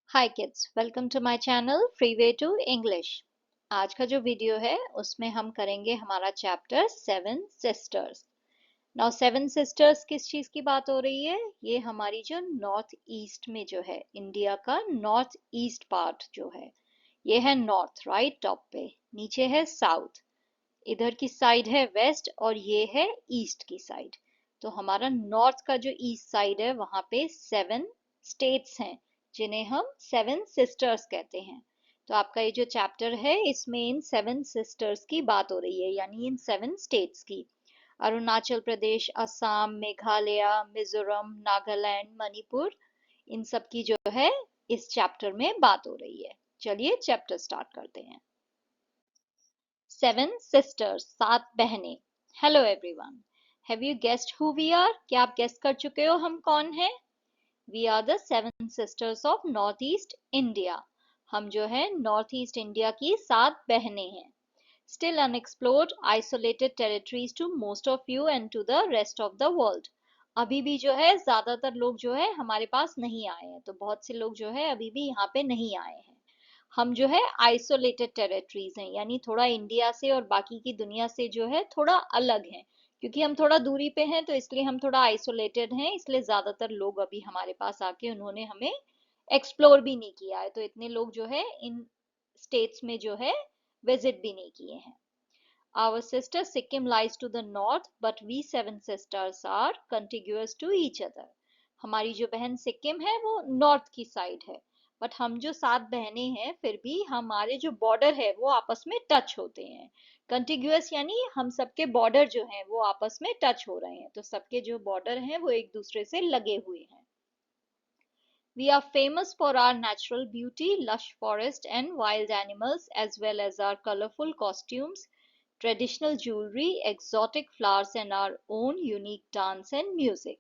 Hi kids, welcome to my channel freeway to English. आज का जो वीडियो है उसमें हम करेंगे हमारा chapter seven sisters. Now seven sisters किस चीज की बात हो रही है? ये हमारी जो नॉर्थ ईस्ट में जो है, इंडिया का नॉर्थ ईस्ट पार्ट जो है, ये है नॉर्थ, राइट टॉप पे। नीचे है साउथ, इधर की साइड है वेस्ट, और ये है ईस्ट की साइड। तो हमारा नॉर्थ का जो ईस्ट साइड है वहां पे सेवन स्टेट्स हैं, जिन्हें हम सेवन सिस्टर्स कहते हैं। तो आपका ये जो चैप्टर है इसमें इन सेवन सिस्टर्स की बात हो रही है, यानी इन सेवन स्टेट्स की। अरुणाचल प्रदेश, असम, मेघालय, मिजोरम, नागालैंड, मणिपुर, इन सब की जो है इस चैप्टर में बात हो रही है। चलिए चैप्टर स्टार्ट करते हैं। सेवन सिस्टर्स, सात बहनें। Hello everyone, have you guessed who we are? क्या आप गेस कर चुके हो हम कौन हैं? We are the seven sisters of north east India. हम जो है नॉर्थ ईस्ट इंडिया की सात बहनें हैं। Still unexplored isolated territories to most of you and to the rest of the world. अभी भी जो है ज्यादातर लोग जो है हमारे पास नहीं आए हैं, तो बहुत से लोग जो है अभी भी यहाँ पे नहीं आए हैं। हम जो है आइसोलेटेड टेरिटरीज हैं, यानी थोड़ा इंडिया से और बाकी की दुनिया से जो है थोड़ा अलग हैं। क्योंकि हम थोड़ा दूरी पे हैं तो इसलिए हम थोड़ा आइसोलेटेड हैं, इसलिए ज्यादातर लोग अभी हमारे पास आके उन्होंने हमें एक्सप्लोर भी नहीं किया है, तो इतने लोग जो है इन स्टेट्स में जो है विजिट भी नहीं किए हैं। Our sister Sikkim lies to the north, but we seven sisters are contiguous to each other. हमारी जो बहन सिक्किम है वो नॉर्थ की साइड है, बट हम जो सात बहनें हैं फिर भी हमारे जो बॉर्डर है वो आपस में टच होते हैं। कंटिग्यूअस यानी हम सबके बॉर्डर जो हैं वो आपस में टच हो रहे हैं, तो सबके जो बॉर्डर हैं वो एक दूसरे से लगे हुए हैं। We are famous for our natural beauty, lush forest and wild animals, as well as our colorful costumes, traditional jewelry, exotic flowers and our own unique dance and music.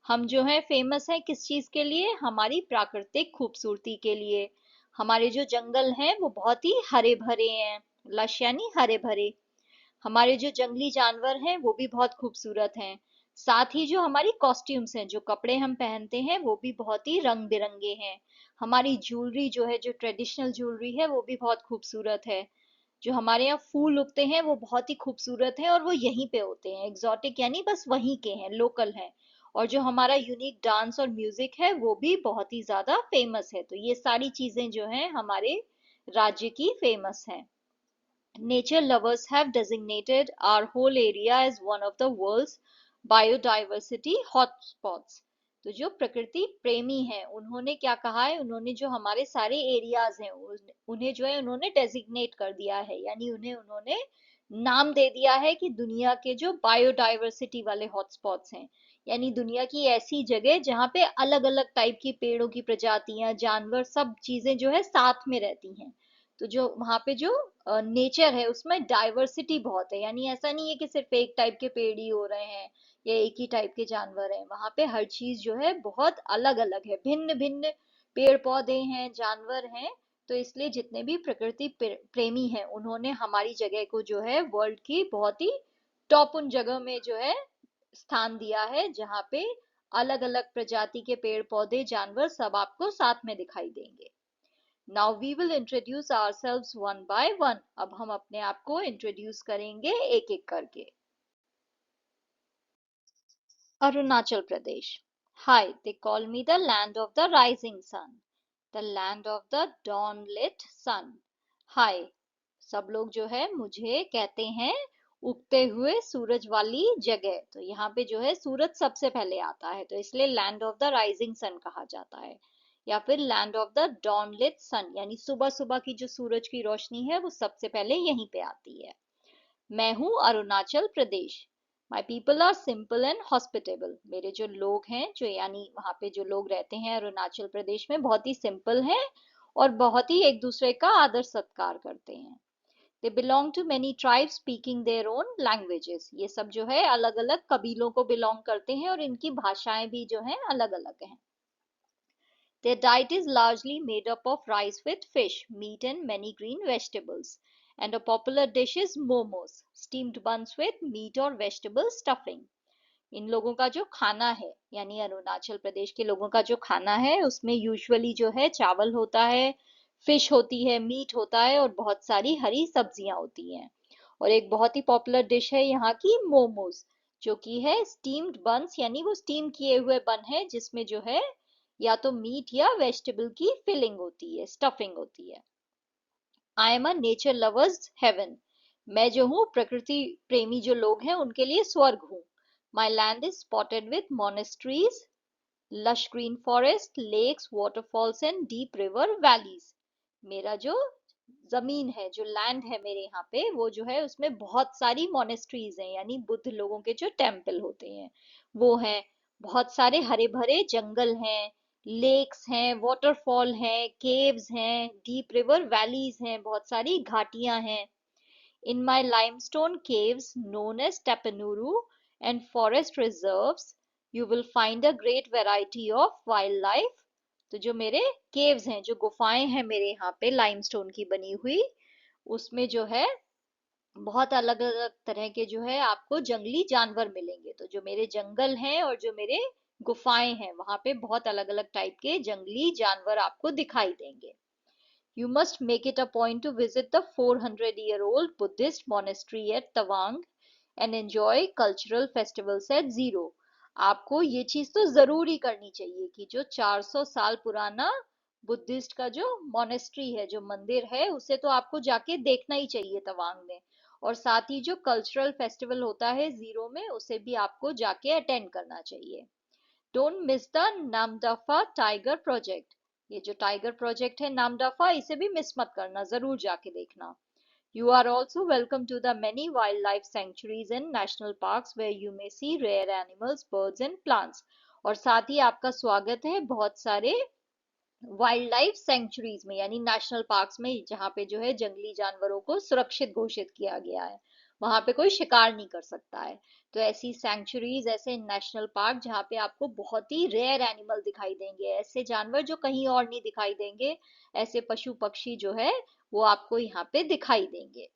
हम जो है फेमस है किस चीज के लिए? हमारी प्राकृतिक खूबसूरती के लिए। हमारे जो जंगल हैं वो बहुत ही हरे भरे हैं, लश यानी हरे भरे। हमारे जो जंगली जानवर हैं वो भी बहुत खूबसूरत हैं। साथ ही जो हमारी कॉस्ट्यूम्स हैं, जो कपड़े हम पहनते हैं, वो भी बहुत ही रंग बिरंगे हैं। हमारी ज्वेलरी जो है, जो ट्रेडिशनल ज्वेलरी है, वो भी बहुत खूबसूरत है। जो हमारे यहाँ फूल उगते हैं वो बहुत ही खूबसूरत हैं, और वो यहीं पे होते हैं। एग्जॉटिक यानी बस वहीं के हैं, लोकल हैं। और जो हमारा यूनिक डांस और म्यूजिक है वो भी बहुत ही ज्यादा फेमस है। तो ये सारी चीजें जो हैं हमारे राज्य की फेमस हैं। Nature lovers have designated our whole area as one of the world's biodiversity hotspots. तो जो प्रकृति प्रेमी हैं उन्होंने क्या कहा है? उन्होंने जो हमारे सारे एरियाज हैं उन्हें जो है उन्होंने डेजिग्नेट कर दिया है, यानी उन्हें उन्होंने नाम दे दिया है कि दुनिया के जो बायोडाइवर्सिटी वाले हॉटस्पॉट्स हैं, यानी दुनिया की ऐसी जगह जहाँ पे अलग अलग टाइप की पेड़ों की प्रजातियां, जानवर, सब चीजें जो है साथ में रहती हैं। तो जो वहां पे जो नेचर है उसमें डाइवर्सिटी बहुत है, यानी ऐसा नहीं है कि सिर्फ एक टाइप के पेड़ ही हो रहे हैं या एक ही टाइप के जानवर हैं। वहां पे हर चीज जो है बहुत अलग अलग है, भिन्न भिन्न पेड़ पौधे हैं, जानवर हैं। तो इसलिए जितने भी प्रकृति प्रेमी हैं उन्होंने हमारी जगह को जो है वर्ल्ड की बहुत ही टॉप उन जगह में जो है स्थान दिया है, जहाँ पे अलग अलग प्रजाति के पेड़ पौधे, जानवर सब आपको साथ में दिखाई देंगे। Now we will introduce ourselves one by one. अब हम अपने आप को इंट्रोड्यूस करेंगे एक एक करके। Arunachal Pradesh. Hi, they call me the land of the rising sun, the land of the dawn lit sun. Hi, सब लोग जो है मुझे कहते हैं उगते हुए सूरज वाली जगह। तो यहाँ पे जो है सूरज सबसे पहले आता है, तो इसलिए land of the rising sun कहा जाता है, या फिर land of the dawn lit sun, यानी सुबह सुबह की जो सूरज की रोशनी है वो सबसे पहले यहीं पे आती है। मैं हूँ Arunachal Pradesh. My people are simple and hospitable. मेरे जो लोग हैं, जो यानी वहाँ पे जो लोग रहते हैं अरुणाचल प्रदेश में, बहुत ही सिंपल हैं और बहुत ही एक दूसरे का आदर सत्कार करते हैं। They belong to many tribes speaking their own languages. ये सब जो है अलग अलग कबीलों को बिलोंग करते हैं और इनकी भाषाएं भी जो हैं अलग अलग हैं। Their diet is largely made up of rice with fish, meat and many green vegetables. And a popular dish is momos, steamed buns with meat or vegetable stuffing. इन लोगों का जो खाना है यानी अरुणाचल प्रदेश के लोगों का जो खाना है उसमें यूजुअली जो है चावल होता है, फिश होती है, मीट होता है और बहुत सारी हरी सब्जियां होती हैं। और एक बहुत ही पॉपुलर डिश है यहाँ की मोमोज, जो कि है स्टीम्ड बन्स यानी वो स्टीम किए हुए बन है जिसमें जो है या तो मीट या वेजिटेबल की फिलिंग होती है, स्टफिंग होती है। I am a nature lover's heaven, मैं जो हूँ प्रकृति प्रेमी जो लोग हैं उनके लिए स्वर्ग हूँ। माई land is spotted with monasteries, lush green forest, lakes, waterfalls and deep river valleys। मेरा जो जमीन है, जो लैंड है मेरे यहाँ पे, वो जो है उसमें बहुत सारी मोनेस्ट्रीज हैं यानी बुद्ध लोगों के जो टेम्पल होते हैं वो हैं। बहुत सारे हरे भरे जंगल हैं, लेक्स हैं, वाटरफॉल हैं, केव्स हैं, डीप रिवर वैलीज हैं, बहुत सारी घाटियां हैं। In my limestone caves known as Tapanuru and forest reserves, you will find a great variety of wildlife। तो जो मेरे केव्स हैं, जो गुफाएं हैं मेरे यहाँ पे लाइमस्टोन की बनी हुई, उसमें जो है बहुत अलग अलग तरह के जो है आपको जंगली जानवर मिलेंगे। तो जो मेरे जंगल हैं और जो मेरे गुफाएं हैं वहां पे बहुत अलग अलग टाइप के जंगली जानवर आपको दिखाई देंगे। You must make it a point to visit the 400-year-old Buddhist monastery at Tawang and enjoy cultural festivals at Zero। आपको ये चीज तो जरूर ही करनी चाहिए कि जो 400 साल पुराना बुद्धिस्ट का जो मोनेस्ट्री है, जो मंदिर है, उसे तो आपको जाके देखना ही चाहिए तवांग में। और साथ ही जो कल्चरल फेस्टिवल होता है जीरो में, उसे भी आपको जाके अटेंड करना चाहिए। Don't miss the Namdapha tiger project, ये जो टाइगर प्रोजेक्ट है नामदफा, इसे भी मिस मत करना, जरूर जाके देखना। You are also welcome to the many wildlife sanctuaries and national parks where you may see rare animals, birds and plants। और साथ ही आपका स्वागत है बहुत सारे वाइल्ड लाइफ सेंचुरीज में यानी नेशनल पार्क्स में, जहाँ पे जो है जंगली जानवरों को सुरक्षित घोषित किया गया है, वहां पे कोई शिकार नहीं कर सकता है। तो ऐसी सेंचुरीज, ऐसे नेशनल पार्क जहाँ पे आपको बहुत ही रेयर एनिमल दिखाई देंगे, ऐसे जानवर जो कहीं और नहीं दिखाई देंगे, ऐसे पशु पक्षी जो है वो आपको यहाँ पे दिखाई देंगे।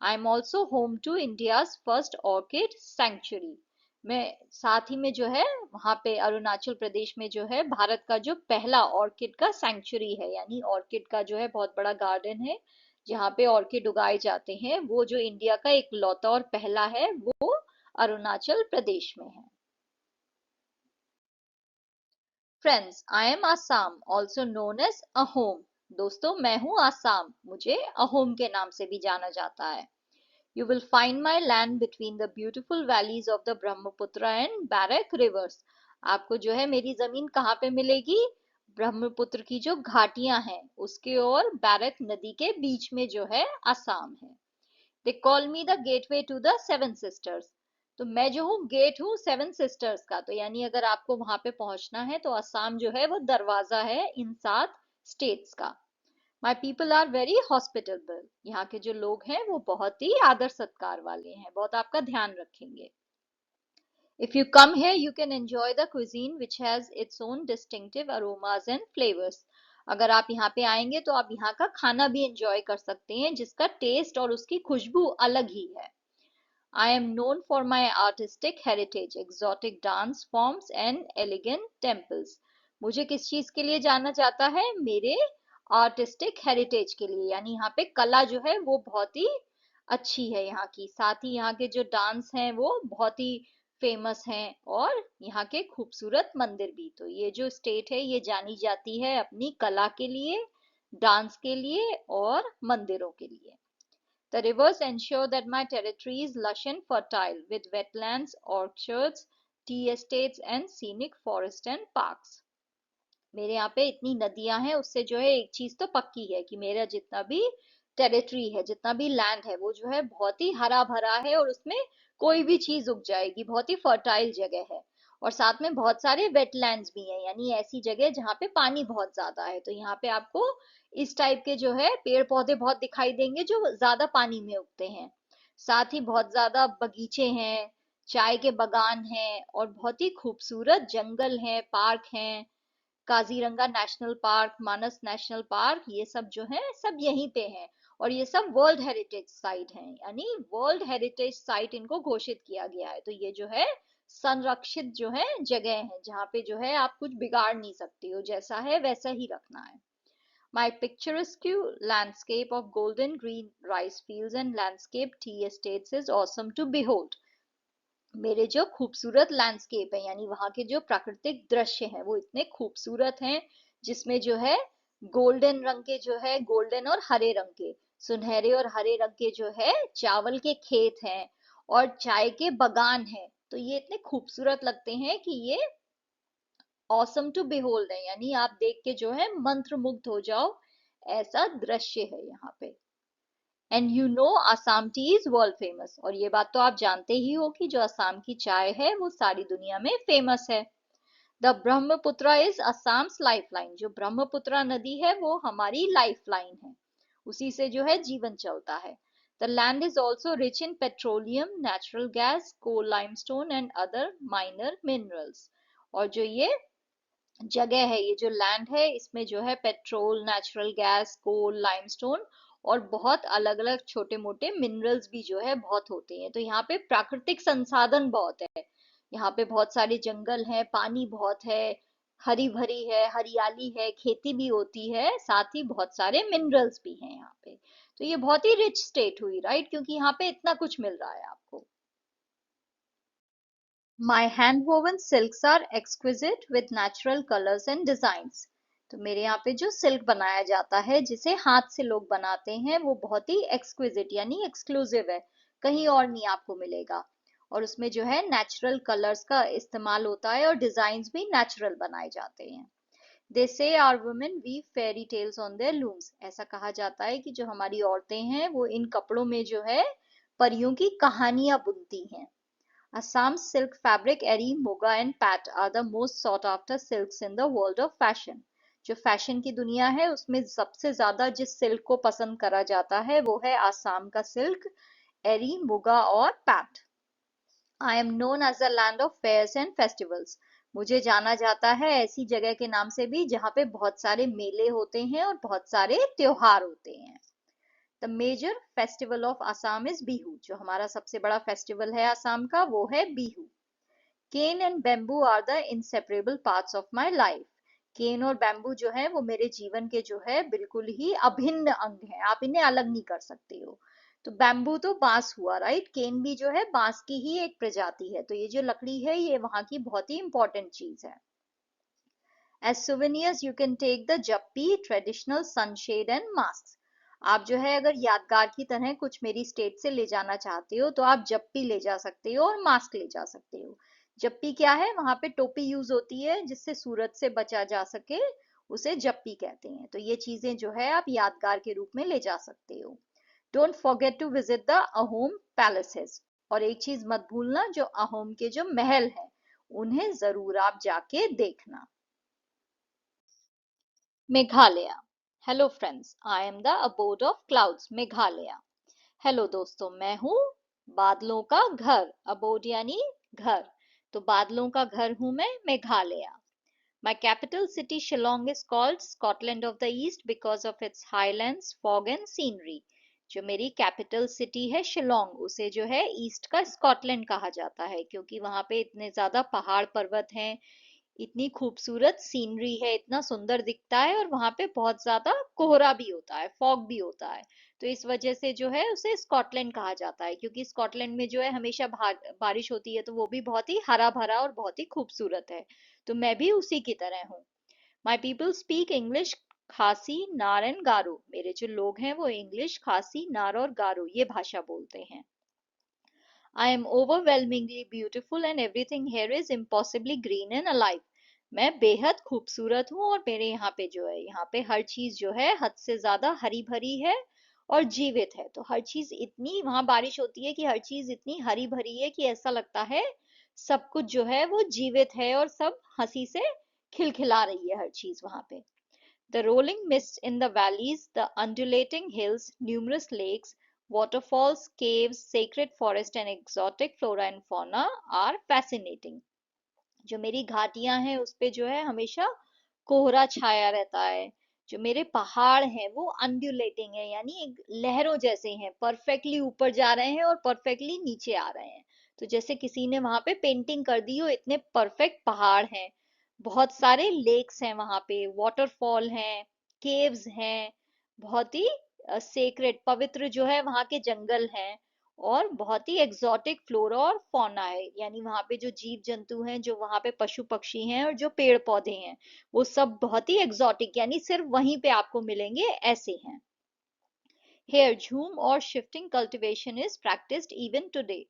I am also home to India's first orchid sanctuary, मैं साथ ही में जो है वहां पे अरुणाचल प्रदेश में जो है भारत का जो पहला ऑर्किड का सेंचुरी है यानी ऑर्किड का जो है बहुत बड़ा गार्डन है जहाँ पे ऑर्किड उगाए जाते हैं, वो जो इंडिया का एक लौता और पहला है वो अरुणाचल प्रदेश में है। Friends, I am Assam also known as Ahom. दोस्तों, मैं हूँ आसाम, मुझे अहोम के नाम से भी जाना जाता है। You will find my land between the beautiful valleys of the Brahmaputra and Barak rivers। आपको जो है मेरी जमीन कहाँ पे मिलेगी? ब्रह्मपुत्र की जो घाटियां हैं उसके और बैरक नदी के बीच में जो है असम है। They call me the gateway to the seven sisters। तो मैं जो हूँ गेट हूँ सेवन सिस्टर्स का, तो यानी अगर आपको वहां पे पहुंचना है तो असम जो है वो दरवाजा है इन 7 स्टेट्स का। My people are very hospitable, यहाँ के जो लोग हैं वो बहुत ही आदर सत्कार वाले हैं, बहुत आपका ध्यान रखेंगे। If you come here you can enjoy the cuisine which has its own distinctive aromas and flavors। अगर आप यहाँ पे आएंगे तो आप यहाँ का खाना भी एंजॉय कर सकते हैं जिसका टेस्ट और उसकी खुशबू अलग ही है। I am known for my artistic heritage, exotic dance forms and elegant temples। मुझे किस चीज के लिए जाना जाता है? मेरे आर्टिस्टिक हेरिटेज के लिए, यानी यहाँ पे कला जो है वो बहुत ही अच्छी है यहाँ की, साथ ही यहाँ के जो डांस हैं वो बहुत ही फेमस हैं और यहाँ के खूबसूरत मंदिर भी। तो ये जो स्टेट है ये जानी जाती है अपनी कला के लिए, डांस के लिए और मंदिरों के लिए। The rivers ensure that my territory is lush and fertile with wetlands, orchards, tea estates and scenic forests and parks। मेरे यहाँ पे इतनी नदियां हैं, उससे जो है एक चीज तो पक्की है कि मेरा जितना भी टेरिटरी है, जितना भी लैंड है, वो जो है बहुत ही हरा भरा है और उसमें कोई भी चीज उग जाएगी, बहुत ही फर्टाइल जगह है। और साथ में बहुत सारे वेटलैंड्स भी हैं यानी ऐसी जगह जहाँ पे पानी बहुत ज्यादा है, तो यहाँ पे आपको इस टाइप के जो है पेड़ पौधे बहुत दिखाई देंगे जो ज्यादा पानी में उगते हैं। साथ ही बहुत ज्यादा बगीचे हैं, चाय के बागान हैं और बहुत ही खूबसूरत जंगल हैं, पार्क हैं। काजीरंगा नेशनल पार्क, मानस नेशनल पार्क, ये सब जो है सब यहीं पे हैं। और ये सब वर्ल्ड हेरिटेज साइट हैं यानी वर्ल्ड हेरिटेज साइट इनको घोषित किया गया है। तो ये जो है संरक्षित जो है जगह है, जहाँ पे जो है आप कुछ बिगाड़ नहीं सकती हो, जैसा है वैसा ही रखना है। My picturesque landscape of golden green rice fields and landscape tea estates is awesome to behold. मेरे जो खूबसूरत लैंडस्केप है, यानी वहां के जो प्राकृतिक दृश्य हैं, वो इतने खूबसूरत हैं, जिसमें जो है गोल्डन रंग के जो है, गोल्डन और हरे रंग के, सुनहरे और हरे रंग के जो है चावल के खेत हैं और चाय के बगान हैं। तो ये इतने खूबसूरत लगते हैं कि ये ऑसम टू बिहोल्ड है, यानी आप देख के जो है मंत्र मुग्ध हो जाओ, ऐसा दृश्य है यहाँ पे। And you know Assam T is world famous, और ये बात तो आप जानते ही हो कि जो असम की चाय है वो सारी दुनिया में फेमस है। The Brahmaputra is Assam's life line, जो ब्रह्मपुत्र नदी है वो हमारी लाइफ लाइन है, उसी से जो है जीवन चलता है। The land is also rich in petroleum, natural gas, coal, limestone and other minor minerals. और जो ये जगह है, ये जो लैंड है, इसमें जो है petrol, natural gas, coal, limestone और बहुत अलग अलग छोटे मोटे मिनरल्स भी जो है बहुत होते हैं। तो यहाँ पे प्राकृतिक संसाधन बहुत है, यहाँ पे बहुत सारे जंगल हैं, पानी बहुत है, हरी भरी है, हरियाली है, खेती भी होती है, साथ ही बहुत सारे मिनरल्स भी हैं यहाँ पे। तो ये बहुत ही रिच स्टेट हुई, राइट, क्योंकि यहाँ पे इतना कुछ मिल रहा है आपको। My hand-woven silks are exquisite with natural colors and designs. तो मेरे यहाँ पे जो सिल्क बनाया जाता है, जिसे हाथ से लोग बनाते हैं, वो बहुत ही एक्सक्विजिट यानी एक्सक्लूसिव है, कहीं और नहीं आपको मिलेगा। और उसमें जो है नेचुरल कलर्स का इस्तेमाल होता है और डिजाइन भी नेचुरल बनाए जाते हैं। They say our women weave fairy tales on their looms, ऐसा कहा जाता है कि जो हमारी औरतें हैं वो इन कपड़ों में जो है परियों की कहानियां बुनती हैं। Assam's silk fabric, eri, moga and pat are the most sought after silks in the world of fashion. जो फैशन की दुनिया है उसमें सबसे ज्यादा जिस सिल्क को पसंद करा जाता है वो है आसाम का सिल्क, एरी, मुगा और pat. I am known as the land of fairs and festivals, मुझे जाना जाता है ऐसी जगह के नाम से भी जहाँ पे बहुत सारे मेले होते हैं और बहुत सारे त्योहार होते हैं। The major festival of Assam is Bihu, जो हमारा सबसे बड़ा फेस्टिवल है असम का वो है Bihu. Cane and bamboo are the inseparable parts of my life, cane और बैम्बू जो है वो मेरे जीवन के जो है बिल्कुल ही अभिन्न अंग हैं, आप इन्हें अलग नहीं कर सकते हो। तो बैम्बू तो बांस हुआ, राइट, केन भी जो है बांस की ही एक प्रजाति है, तो ये जो लकड़ी है ये वहां की बहुत ही इंपॉर्टेंट चीज है। As souvenirs you can take the jappi, traditional sunshade and masks. आप जो है अगर यादगार की तरह कुछ मेरी स्टेट से ले जाना चाहते हो तो आप जप्पी ले जा सकते हो और मास्क ले जा सकते हो। जप्पी क्या है, वहां पे टोपी यूज होती है जिससे सूरज से बचा जा सके, उसे जप्पी कहते हैं। तो ये चीजें जो है आप यादगार के रूप में ले जा सकते हो। Don't forget to visit the Ahom palaces, और एक चीज मत भूलना, जो अहोम के जो महल है उन्हें जरूर आप जाके देखना। Meghalaya. Hello friends, I am the abode of clouds, Meghalaya. Hello दोस्तों, मैं हूँ बादलों का घर, अबोड यानी घर, तो बादलों का घर हूँ मैं, Meghalaya. My capital city Shillong is called Scotland of the East because of its highlands, fog and scenery. जो मेरी कैपिटल सिटी है शिलोंग, उसे जो है ईस्ट का स्कॉटलैंड कहा जाता है, क्योंकि वहां पे इतने ज्यादा पहाड़ पर्वत हैं, इतनी खूबसूरत सीनरी है, इतना सुंदर दिखता है, और वहां पे बहुत ज्यादा कोहरा भी होता है, फॉग भी होता है। तो इस वजह से जो है उसे स्कॉटलैंड कहा जाता है, क्योंकि स्कॉटलैंड में जो है हमेशा बारिश होती है, तो वो भी बहुत ही हरा भरा और बहुत ही खूबसूरत है। तो मैं भी उसी की तरह हूँ। माई पीपल स्पीक इंग्लिश, खासी, नार एंड गारो, मेरे जो लोग हैं वो इंग्लिश, खासी, नार और गारो ये भाषा बोलते हैं। I am overwhelmingly beautiful and everything here is impossibly green and alive. मैं बेहद खूबसूरत हूँ और मेरे यहाँ पे जो है, यहाँ पे हर चीज जो है हद से ज्यादा हरी भरी है और जीवित है। तो हर चीज इतनी, वहां बारिश होती है कि हर चीज इतनी हरी भरी है कि ऐसा लगता है सब कुछ जो है वो जीवित है और सब हंसी से खिलखिला रही है हर चीज वहां पे। The rolling mist in the valleys, the undulating hills, numerous lakes, waterfalls, caves, sacred forest and exotic flora and fauna are fascinating. जो मेरी घाटियां हैं उस पे जो है हमेशा कोहरा छाया रहता है। जो मेरे पहाड़ हैं वो अनड्यूलेटिंग है, यानी एक लहरों जैसे हैं, परफेक्टली ऊपर जा रहे हैं और परफेक्टली नीचे आ रहे हैं। तो जैसे किसी ने वहां पे पेंटिंग कर दी हो, इतने परफेक्ट पहाड़ हैं, बहुत सारे लेक्स हैं वहां पे, वाटरफॉल हैं, केव्स हैं, बहुत ही सेक्रेट पवित्र जो है वहां के जंगल हैं, और बहुत ही एग्जॉटिक फ्लोरा और फौना है, यानी वहां पे जो जीव जंतु हैं, जो वहां पे पशु पक्षी हैं और जो पेड़ पौधे हैं, वो सब बहुत ही एग्जॉटिक यानी सिर्फ वहीं पे आपको मिलेंगे ऐसे हैं। Here, झूम और shifting cultivation is practised even today.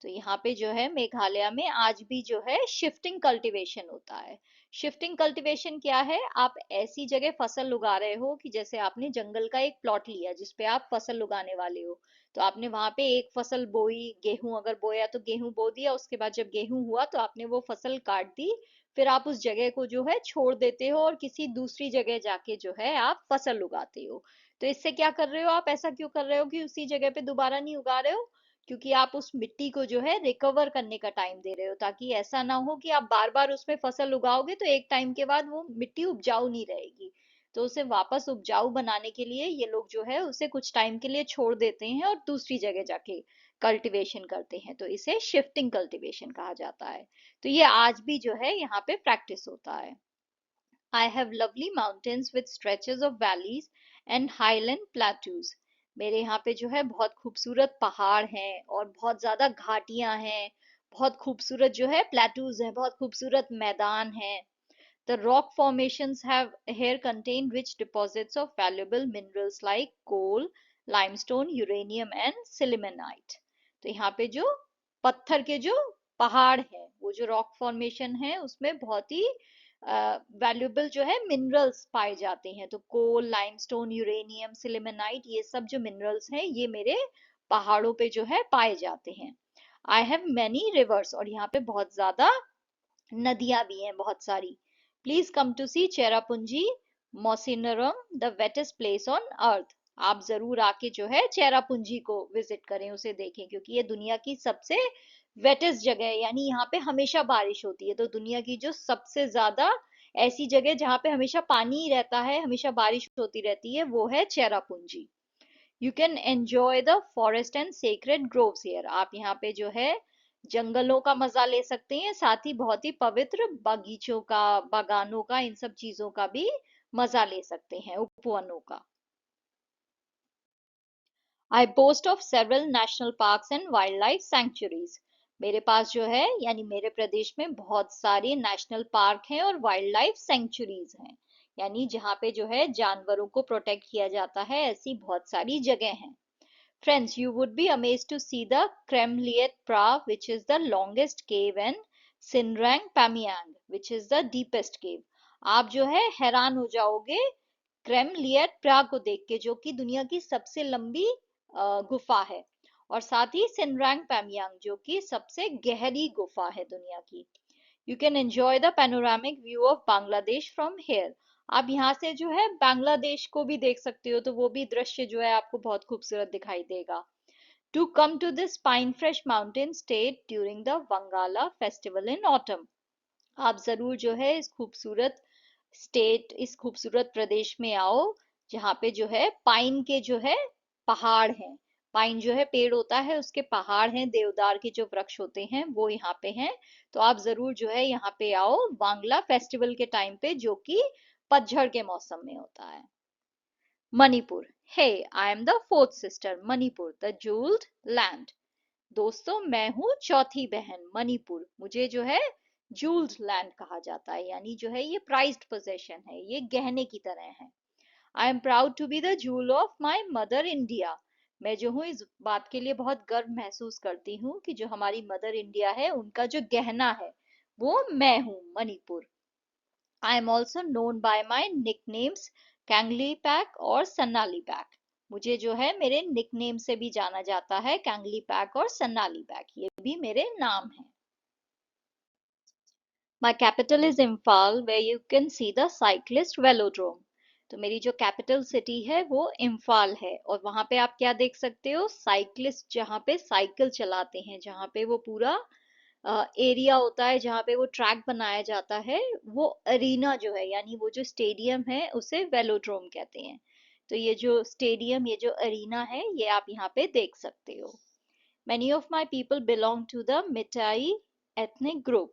तो यहाँ पे जो है मेघालय में आज भी जो है शिफ्टिंग कल्टीवेशन होता है। शिफ्टिंग कल्टीवेशन क्या है? आप ऐसी जगह फसल उगा रहे हो कि जैसे आपने जंगल का एक प्लॉट लिया जिसपे आप फसल उगाने वाले हो, तो आपने वहां पे एक फसल बोई, गेहूं अगर बोया तो गेहूं बो दिया, उसके बाद जब गेहूं हुआ तो आपने वो फसल काट दी, फिर आप उस जगह को जो है छोड़ देते हो और किसी दूसरी जगह जाके जो है आप फसल उगाते हो। तो इससे क्या कर रहे हो आप? ऐसा क्यों कर रहे हो कि उसी जगह पे दोबारा नहीं उगा रहे हो? क्योंकि आप उस मिट्टी को जो है रिकवर करने का टाइम दे रहे हो, ताकि ऐसा ना हो कि आप बार बार उसमें फसल उगाओगे तो एक टाइम के बाद वो मिट्टी उपजाऊ नहीं रहेगी। तो उसे वापस उपजाऊ बनाने के लिए ये लोग जो है उसे कुछ टाइम के लिए छोड़ देते हैं और दूसरी जगह जाके कल्टीवेशन करते हैं, तो इसे शिफ्टिंग कल्टीवेशन कहा जाता है। तो ये आज भी जो है यहाँ पे प्रैक्टिस होता है। I have lovely mountains with stretches of valleys and highland plateaus. मेरे यहाँ पे जो है बहुत खूबसूरत पहाड़ हैं और बहुत ज्यादा घाटियां हैं, बहुत खूबसूरत जो है प्लेटूज हैं, बहुत खूबसूरत मैदान हैं। The rock formations have here contain rich deposits of valuable minerals like coal, limestone, uranium and sillimanite. तो यहाँ पे जो पत्थर के जो पहाड़ हैं, वो जो रॉक फॉर्मेशन है उसमें बहुत ही वैल्यूएबल जो है मिनरल्स पाए जाते हैं। तो कोल, लाइमस्टोन, यूरेनियम, सिलिमेनाइट, ये सब जो मिनरल्स हैं ये मेरे पहाड़ों पे जो है पाए जाते हैं। आई हैव मैनी रिवर्स, और यहाँ पे बहुत ज्यादा नदियां भी हैं, बहुत सारी। Please come to see Cherrapunji Mawsynram, the wettest place on earth. आप जरूर आके जो है चेरापूंजी को विजिट करें, उसे देखें, क्योंकि ये दुनिया की सबसे वेटेस्ट जगह है, यानी यहाँ पे हमेशा बारिश होती है। तो दुनिया की जो सबसे ज्यादा ऐसी जगह जहाँ पे हमेशा पानी ही रहता है, हमेशा बारिश होती रहती है, वो है Cherrapunji. You can enjoy the forest and sacred groves here. आप यहाँ पे जो है जंगलों का मजा ले सकते हैं, साथ ही बहुत ही पवित्र बगीचों का, बागानों का, इन सब चीजों का भी मजा ले सकते हैं, उपवनों का। I boast of several national parks and wild life sanctuaries. मेरे पास जो है यानी मेरे प्रदेश में बहुत सारे नेशनल पार्क हैं और वाइल्ड लाइफ सेंचुरीज हैं, यानी जहाँ पे जो है जानवरों को प्रोटेक्ट किया जाता है, ऐसी बहुत सारी जगह हैं। Friends, you would be amazed to see the Kremliet Pra, which is the longest cave, and Sinrang Pamiang, which is the deepest cave. आप जो है हैरान हो जाओगे क्रेमलियट प्रा को देख के, जो कि दुनिया की सबसे लंबी गुफा है, और साथ ही सिनरैंग पैमियांग जो कि सबसे गहरी गुफा है दुनिया की। You can enjoy the panoramic view of Bangladesh from here. आप यहाँ से जो है बांग्लादेश को भी देख सकते हो, तो वो भी दृश्य जो है आपको बहुत खूबसूरत दिखाई देगा। To come to this pine fresh mountain state during the Wangala festival in autumn. आप जरूर जो है इस खूबसूरत स्टेट, इस खूबसूरत प्रदेश में आओ जहाँ पे जो है पाइन के जो है पहाड़ हैं। पाइन जो है पेड़ होता है, उसके पहाड़ हैं, देवदार के जो वृक्ष होते हैं वो यहाँ पे हैं। तो आप जरूर जो है यहाँ पे आओ वांगला फेस्टिवल के टाइम पे, जो कि पतझड़ के मौसम में होता है। Manipur. Hey, I am the fourth sister Manipur, the jewelled land. दोस्तों, मैं हूँ चौथी बहन मणिपुर, मुझे जो है जूल्ड लैंड कहा जाता है, यानी जो है ये प्राइज्ड पोजेशन है, ये गहने की तरह है। I am proud to be the jewel of my mother India. मैं जो हूँ इस बात के लिए बहुत गर्व महसूस करती हूँ कि जो हमारी मदर इंडिया है उनका जो गहना है वो मैं हूँ, Manipur. I am also known by my nicknames Kangleipak और सन्नाली पैक। मुझे जो है मेरे निकनेम से भी जाना जाता है, कैंगली पैक और सन्नाली पैक, ये भी मेरे नाम है। My capital is Imphal, where you can see the cyclist velodrome. तो मेरी जो कैपिटल सिटी है वो इम्फाल है, और वहां पे आप क्या देख सकते हो? साइक्लिस्ट जहाँ पे साइकिल चलाते हैं, जहाँ पे वो पूरा एरिया होता है जहाँ पे वो ट्रैक बनाया जाता है, वो अरीना जो है, यानी वो जो स्टेडियम है उसे वेलोड्रोम कहते हैं। तो ये जो स्टेडियम, ये जो अरीना है, ये आप यहाँ पे देख सकते हो। Many of my people belong to the Meitei ethnic group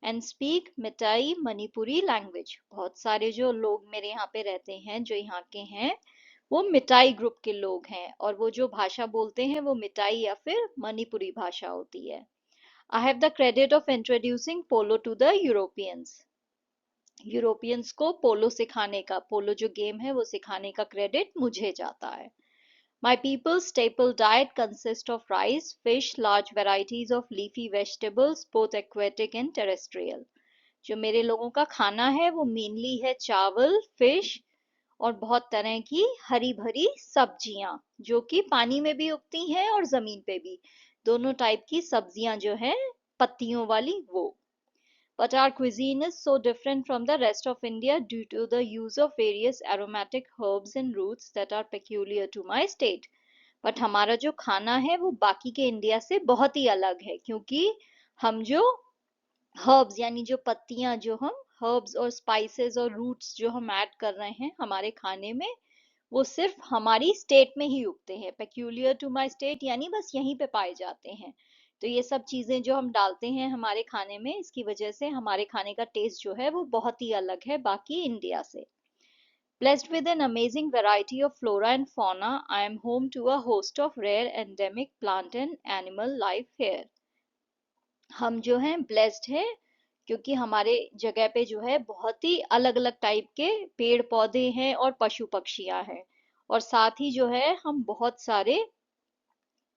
and speak Meitei Manipuri language. बहुत सारे जो लोग मेरे यहाँ पे रहते हैं, जो यहाँ के हैं, वो मिटाई ग्रुप के लोग हैं और वो जो भाषा बोलते हैं वो मिटाई या फिर मणिपुरी भाषा होती है. I have the credit of introducing polo to the Europeans. Europeans को पोलो सिखाने का, पोलो जो गेम है वो सिखाने का क्रेडिट मुझे जाता है. My people's staple diet consists of rice, fish, large varieties of leafy vegetables, both aquatic and terrestrial. जो मेरे लोगों का खाना है वो मेनली है चावल, फिश और बहुत तरह की हरी भरी सब्जियां जो कि पानी में भी उगती हैं और जमीन पे भी, दोनों टाइप की सब्जियां जो है पत्तियों वाली वो. But our cuisine is so different from the rest of India due to the use of various aromatic herbs and roots that are peculiar to my state. But हमारा जो खाना है वो बाकी के इंडिया से बहुत ही अलग है क्योंकि हम जो हर्ब्स यानी जो पत्तियां, जो हम हर्ब्स और स्पाइसेस और रूट्स जो हम ऐड कर रहे हैं हमारे खाने में, वो सिर्फ हमारी स्टेट में ही उगते हैं. पेक्यूलियर टू माय स्टेट यानी बस यहीं पे पाए जाते हैं. तो ये सब चीजें जो हम डालते हैं हमारे खाने में, इसकी वजह से हमारे खाने का टेस्ट जो है वो बहुत ही अलग है बाकी इंडिया से. Blessed with an amazing variety of flora and fauna, I am home to a host of rare endemic plant and animal life here. हम जो हैं ब्लेस्ड है क्योंकि हमारे जगह पे जो है बहुत ही अलग अलग टाइप के पेड़ पौधे हैं और पशु पक्षियां हैं, और साथ ही जो है हम बहुत सारे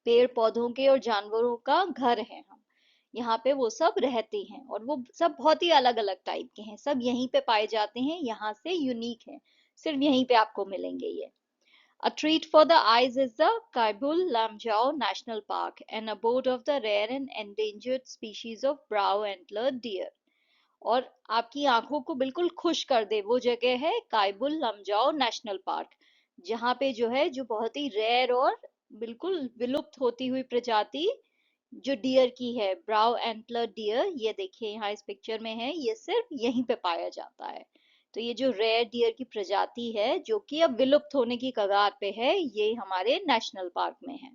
पेड़ पौधों के और जानवरों का घर है. हम यहाँ पे वो सब रहते हैं और वो सब बहुत ही अलग अलग टाइप के हैं, सब यहीं पे पाए जाते हैं, यहाँ से यूनिक है, सिर्फ यहीं पे आपको मिलेंगे ये. A treat for the eyes is the Kaibul Lamjau National Park, an abode of the rare and endangered species of brow-antlered deer. और आपकी आंखों को बिल्कुल खुश कर दे वो जगह है कायबुल लमजाओ नेशनल पार्क, जहाँ पे जो है जो बहुत ही रेयर और बिल्कुल विलुप्त होती हुई प्रजाति जो डियर की है, ब्राउ एंटलर डियर, ये देखिए यहाँ इस पिक्चर में है, ये सिर्फ यहीं पे पाया जाता है. तो ये जो रेयर डियर की प्रजाति है जो कि अब विलुप्त होने की कगार पे है, ये हमारे नेशनल पार्क में है.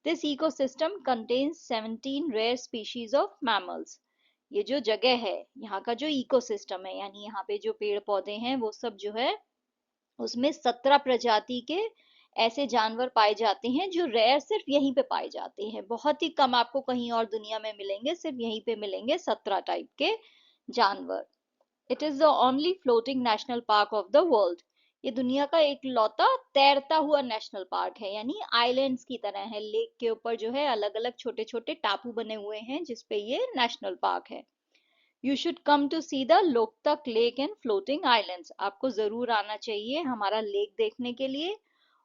This ecosystem contains 17 rare species of mammals. ये जो जगह है, यहाँ का जो इकोसिस्टम है यानी यहाँ पे जो पेड़ पौधे हैं वो सब जो है, उसमें 17 प्रजाति के ऐसे जानवर पाए जाते हैं जो रेयर सिर्फ यहीं पे पाए जाते हैं. बहुत ही कम आपको कहीं और दुनिया में मिलेंगे, सिर्फ यहीं पे मिलेंगे 17 टाइप के जानवर. It is the only floating national park of the world. ये दुनिया का एक लौता तैरता हुआ नेशनल पार्क है, यानी आइलैंड्स की तरह है. लेक के ऊपर जो है अलग अलग छोटे छोटे टापू बने हुए हैं जिसपे ये नेशनल पार्क है. You should come to see the Loktak lake and floating islands. आपको जरूर आना चाहिए हमारा लेक देखने के लिए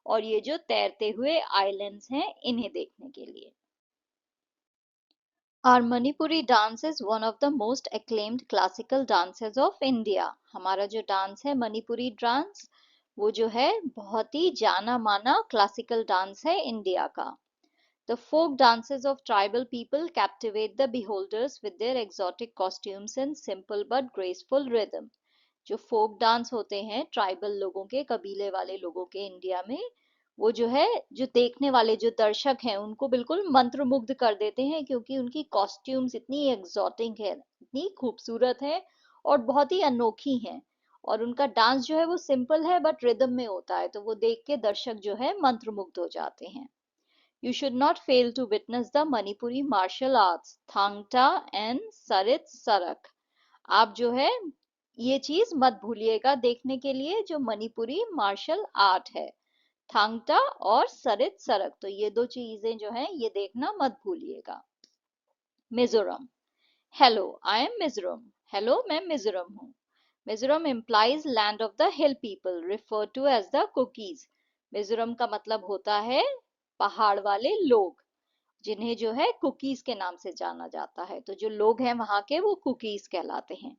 और ये जो तैरते हुए आइलैंड्स हैं इन्हें देखने के लिए. Our Manipuri dance is one of the most acclaimed classical dances of India. हमारा जो डांस है मणिपुरी डांस, वो जो है बहुत ही जाना माना क्लासिकल डांस है इंडिया का. The folk dances of tribal people captivate the beholders with their exotic costumes and simple but graceful rhythm. जो फोक डांस होते हैं ट्राइबल लोगों के, कबीले वाले लोगों के इंडिया में, वो जो है जो देखने वाले जो दर्शक हैं उनको बिल्कुल मंत्रमुग्ध कर देते हैं क्योंकि उनकी कॉस्ट्यूम्स इतनी एग्जॉटिक है, इतनी खूबसूरत है और बहुत ही अनोखी हैं. और उनका डांस जो है वो सिंपल है बट रिदम में होता है, तो वो देख के दर्शक जो है मंत्रमुग्ध हो जाते हैं. You should not fail to witness the Manipuri martial arts, Thangta and Sarit Sarak. आप जो है ये चीज मत भूलिएगा देखने के लिए, जो मणिपुरी मार्शल आर्ट है थांगटा और सरित सरक, तो ये दो चीजें जो है ये देखना मत भूलिएगा. Mizoram. Hello, I am Mizoram. Hello, मैं मिजोरम हूँ. Mizoram implies land of the hill people, referred to as the Kukis. Mizoram का मतलब होता है पहाड़ वाले लोग, जिन्हें जो है कुकीज के नाम से जाना जाता है. तो जो लोग हैं वहां के वो कुकीज कहलाते हैं.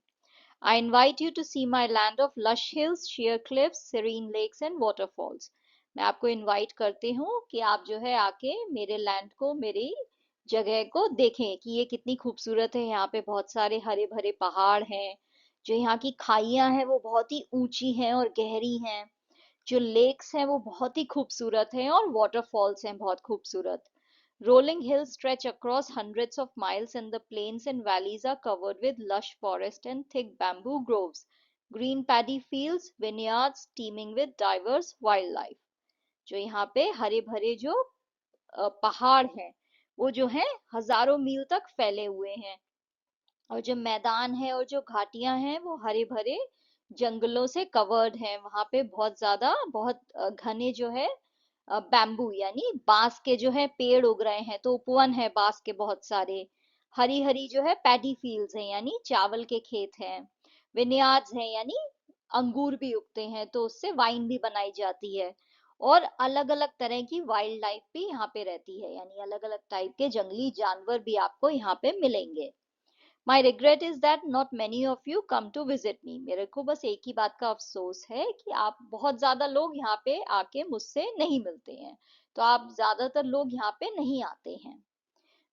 I invite you to see my land of lush hills, sheer cliffs, serene lakes and waterfalls. मैं आपको इनवाइट करती हूँ कि आप जो है आके मेरे लैंड को, मेरी जगह को देखें कि ये कितनी खूबसूरत है. यहाँ पे बहुत सारे हरे भरे पहाड़ हैं, जो यहाँ की खाइयां हैं वो बहुत ही ऊंची हैं और गहरी हैं, जो लेक्स हैं वो बहुत ही खूबसूरत हैं और वाटरफॉल्स हैं बहुत खूबसूरत. Rolling hills stretch across hundreds of miles, and the plains and valleys are covered with lush forest and thick bamboo groves. Green paddy fields, vineyards teeming with diverse wildlife. जो यहाँ पे हरे भरे जो पहाड़ हैं, वो जो हैं हजारों मील तक फैले हुए हैं, और जो मैदान है और जो घाटियां हैं वो हरे भरे जंगलों से कवर्ड हैं। वहां पे बहुत ज्यादा बहुत घने जो है बैम्बू यानी बांस के जो है पेड़ उग रहे हैं, तो उपवन है बांस के बहुत सारे। हरी हरी जो है पैडी फील्ड्स हैं यानी चावल के खेत हैं। विनयार्ड्स हैं यानी अंगूर भी उगते हैं, तो उससे वाइन भी बनाई जाती है। और अलग अलग तरह की वाइल्ड लाइफ भी यहाँ पे रहती है, यानी अलग अलग टाइप के जंगली जानवर भी आपको यहाँ पे मिलेंगे। My regret is that not many of you come to visit me. मेरे को बस एक ही बात का अफसोस है कि आप बहुत ज्यादा लोग यहाँ पे आके मुझसे नहीं मिलते हैं, तो आप ज्यादातर लोग यहाँ पे नहीं आते हैं।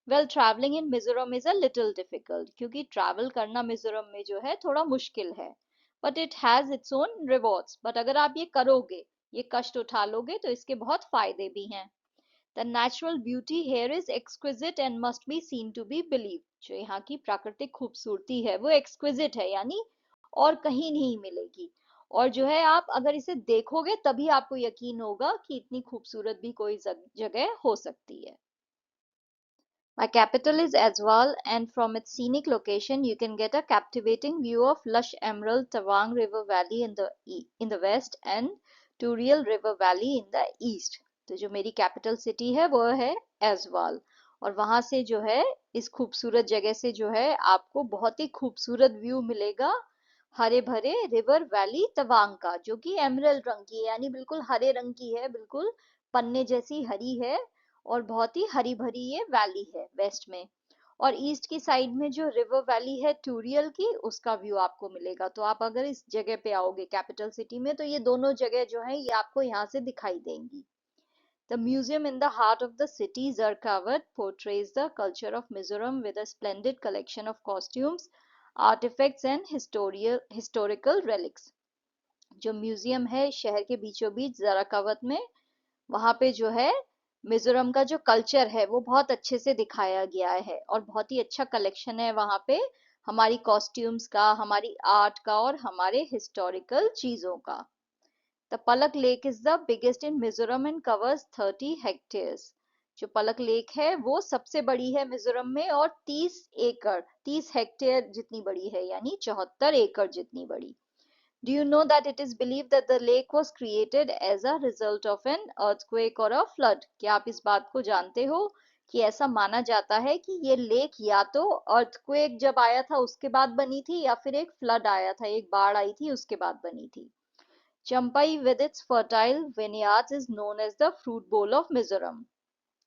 Well, traveling in Mizoram is a little difficult, क्योंकि ट्रैवल करना मिजोरम में जो है थोड़ा मुश्किल है। But it has its own rewards. But अगर आप ये करोगे, ये कष्ट उठा लोगे, तो इसके बहुत फायदे भी हैं। The natural beauty here is exquisite and must be seen to be believed. जो यहाँ की प्राकृतिक खूबसूरती है वो एक्सक्विजिट है, यानी और कहीं नहीं मिलेगी। और जो है आप अगर इसे देखोगे तभी आपको यकीन होगा कि इतनी खूबसूरत भी कोई जगह हो सकती है। My capital is Aizawl, and from its scenic location you can get a captivating view of lush emerald Tawang River Valley in the west and Turiel River Valley in the east. तो जो मेरी capital city है वो है एजवाल, और वहां से जो है इस खूबसूरत जगह से जो है आपको बहुत ही खूबसूरत व्यू मिलेगा हरे भरे रिवर वैली तवांग का, जो कि एमरल्ड रंग की है यानी बिल्कुल हरे रंग की है, बिल्कुल पन्ने जैसी हरी है, और बहुत ही हरी भरी ये वैली है वेस्ट में। और ईस्ट की साइड में जो रिवर वैली है टूरियल की, उसका व्यू आपको मिलेगा। तो आप अगर इस जगह पे आओगे कैपिटल सिटी में, तो ये दोनों जगह जो है ये आपको यहाँ से दिखाई देंगी। The museum in the heart of the city, Zarkawat, portrays the culture of Mizoram with a splendid collection of costumes, artifacts and historical relics. जो म्यूजियम है शहर के बीचों बीच जराकावत में, वहां पे जो है मिजोरम का जो कल्चर है वो बहुत अच्छे से दिखाया गया है, और बहुत ही अच्छा कलेक्शन है वहां पे हमारी कॉस्ट्यूम्स का, हमारी आर्ट का और हमारे हिस्टोरिकल चीजों का। The Palak lake is the biggest in Mizoram and covers 30 hectares. जो पलक लेक है वो सबसे बड़ी है मिजोरम में, और 30 हेक्टेयर जितनी बड़ी है, यानी 74 एकड़ जितनी बड़ी। Do you know that it is believed that the lake was created as a result of an earthquake or a flood? क्या आप इस बात को जानते हो कि ऐसा माना जाता है कि ये लेक या तो earthquake जब आया था उसके बाद बनी थी, या फिर एक फ्लड आया था, एक बाढ़ आई थी उसके बाद बनी थी। Champai with its fertile vineyards is known as the fruit bowl of Mizoram.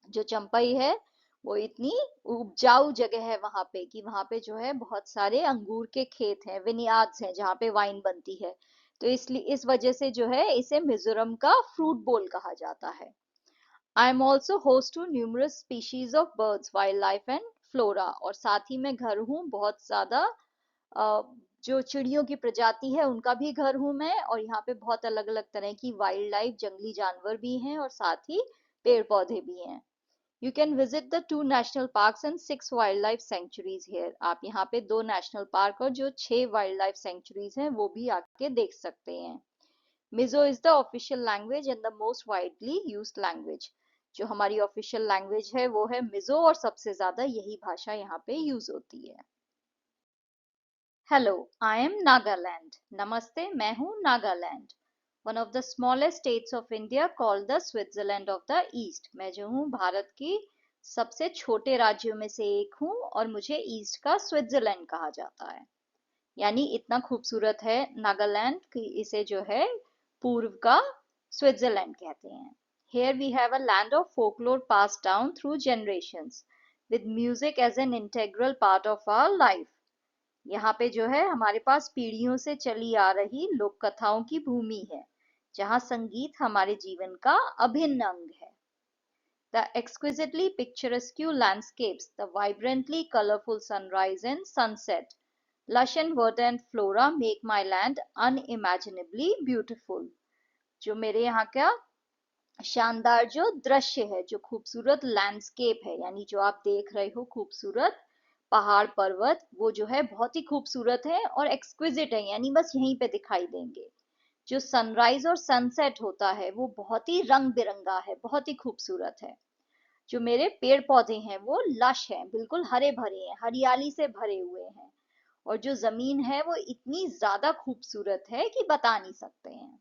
जो चंपाई है वो इतनी उपजाऊ जगह है वहां पे कि वहां पे जो है बहुत सारे अंगूर के खेत हैं, विनयार्ड्स हैं जहाँ पे वाइन बनती है। तो इसलिए इस वजह से जो है इसे मिजोरम का फ्रूट बोल कहा जाता है। I am also host to numerous species of birds, wildlife and flora, और साथ ही मैं घर हूँ बहुत ज्यादा जो चिड़ियों की प्रजाति है उनका भी घर हूँ मैं, और यहाँ पे बहुत अलग अलग तरह की वाइल्ड लाइफ जंगली जानवर भी हैं, और साथ ही पेड़ पौधे भी हैं। You can visit the 2 national parks and 6 wildlife sanctuaries here. आप यहाँ पे 2 नेशनल पार्क और जो 6 वाइल्ड लाइफ सेंचुरीज हैं वो भी आके देख सकते हैं। Mizo is the official language and the most widely used language. जो हमारी ऑफिशियल लैंग्वेज है वो है मिजो, और सबसे ज्यादा यही भाषा यहाँ पे यूज होती है। Hello, I M Nagaland. नमस्ते, मैं हूँ Nagaland. One of the smallest states of India called the Switzerland of the east. मैं जो हूँ भारत की सबसे छोटे राज्यों में से एक हूँ, और मुझे ईस्ट का स्विट्जरलैंड कहा जाता है। यानी इतना खूबसूरत है नागालैंड कि इसे जो है पूर्व का स्विट्जरलैंड कहते हैं। Here we have a land of folklore passed down through generations, with music as an integral part of our life. यहाँ पे जो है हमारे पास पीढ़ियों से चली आ रही लोक कथाओं की भूमि है, जहाँ संगीत हमारे जीवन का अभिन्न अंग है। The exquisitely picturesque landscapes, the vibrantly colorful sunrise and sunset, lush and verdant flora make my land unimaginably beautiful. जो मेरे यहाँ का शानदार जो दृश्य है, जो खूबसूरत लैंडस्केप है, यानी जो आप देख रहे हो खूबसूरत पहाड़ पर्वत, वो जो है बहुत ही खूबसूरत है और एक्सक्विजिट है, यानी बस यहीं पे दिखाई देंगे। जो सनराइज और सनसेट होता है वो बहुत ही रंग बिरंगा है, बहुत ही खूबसूरत है। जो मेरे पेड़ पौधे हैं वो लश हैं, बिल्कुल हरे भरे हैं, हरियाली से भरे हुए हैं। और जो जमीन है वो इतनी ज्यादा खूबसूरत है कि बता नहीं सकते हैं।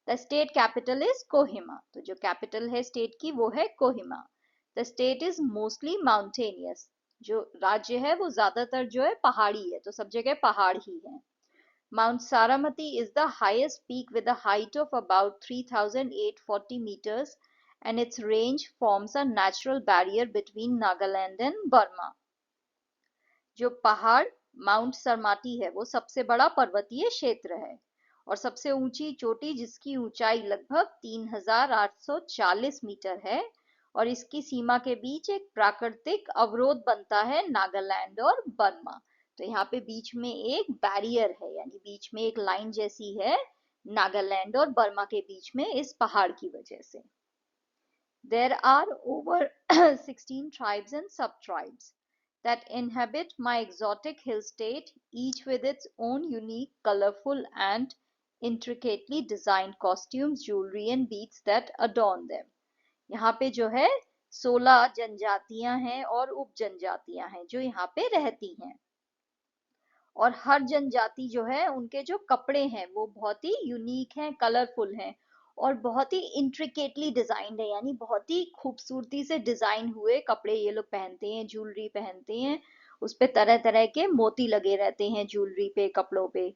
The state capital is Kohima, तो जो कैपिटल है स्टेट की वो है Kohima. The state is mostly mountainous, जो राज्य है वो ज्यादातर जो है पहाड़ी है, तो सब जगह पहाड़ ही है। Mount Saramati is the highest peak with a height of about 3,840 meters, and its range forms a natural barrier between Nagaland and Burma. जो पहाड़ माउंट सरमाटी है वो सबसे बड़ा पर्वतीय क्षेत्र है और सबसे ऊंची चोटी जिसकी ऊंचाई लगभग 3,840 मीटर है, और इसकी सीमा के बीच एक प्राकृतिक अवरोध बनता है नागालैंड और बर्मा। तो यहाँ पे बीच में एक बैरियर है, यानी बीच में एक लाइन जैसी है नागालैंड और बर्मा के बीच में इस पहाड़ की वजह से। There are over 16 tribes and sub-tribes that inhabit my exotic hill state, each with its own unique, colorful, and intricately designed costumes, jewelry, and beads that adorn them. यहाँ पे जो है 16 जनजातियां हैं और उप जनजातियां हैं जो यहाँ पे रहती हैं, और हर जनजाति जो है उनके जो कपड़े हैं वो बहुत ही यूनिक हैं, कलरफुल हैं और बहुत ही इंट्रिकेटली डिजाइंड है, यानी बहुत ही खूबसूरती से डिजाइन हुए कपड़े ये लोग पहनते हैं, ज्वेलरी पहनते हैं, उस पे तरह तरह के मोती लगे रहते हैं ज्वेलरी पे, कपड़ों पे।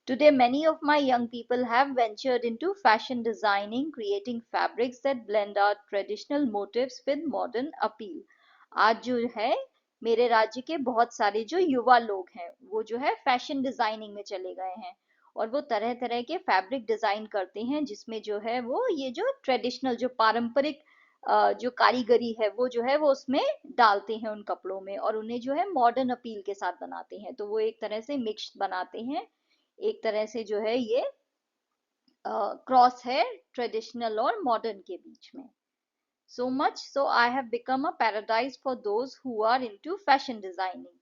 Today, many of my young people have ventured into fashion designing, creating fabrics that blend our traditional motifs with modern appeal. आज जो है मेरे राज्य के बहुत सारे जो युवा लोग हैं वो जो है फैशन डिजाइनिंग में चले गए हैं, और वो तरह तरह के फैब्रिक डिजाइन करते हैं जिसमें जो है वो ये जो ट्रेडिशनल जो पारंपरिक जो कारीगरी है वो जो है वो उसमें डालते हैं उन कपड़ों में, और उन्हें जो है मॉडर्न अपील के साथ बनाते हैं। तो वो एक तरह से मिक्स बनाते हैं, एक तरह से जो है ये क्रॉस है ट्रेडिशनल और मॉडर्न के बीच में। So much so I have become a paradise for those who are into fashion designing.